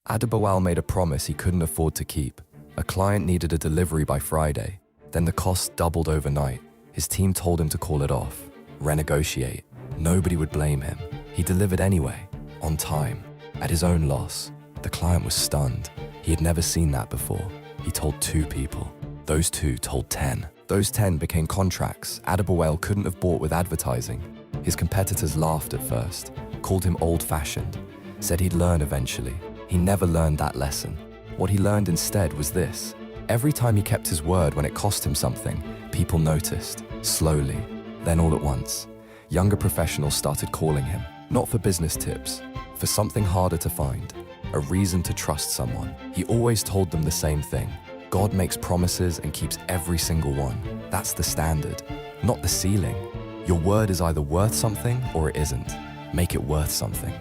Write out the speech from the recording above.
Adibawal made a promise he couldn't afford to keep. A client needed a delivery by Friday. Then the cost doubled overnight. His team told him to call it off, renegotiate. Nobody would blame him. He delivered anyway, on time, at his own loss. The client was stunned. He had never seen that before. He told 2 people. Those 2 told 10. Those 10 became contracts Adibawal couldn't have bought with advertising. His competitors laughed at first, called him old-fashioned, said he'd learn eventually. He never learned that lesson. What he learned instead was this. Every time he kept his word when it cost him something, people noticed, slowly, then all at once. Younger professionals started calling him, not for business tips, for something harder to find, a reason to trust someone. He always told them the same thing. God makes promises and keeps every single one. That's the standard, not the ceiling. Your word is either worth something or it isn't. Make it worth something.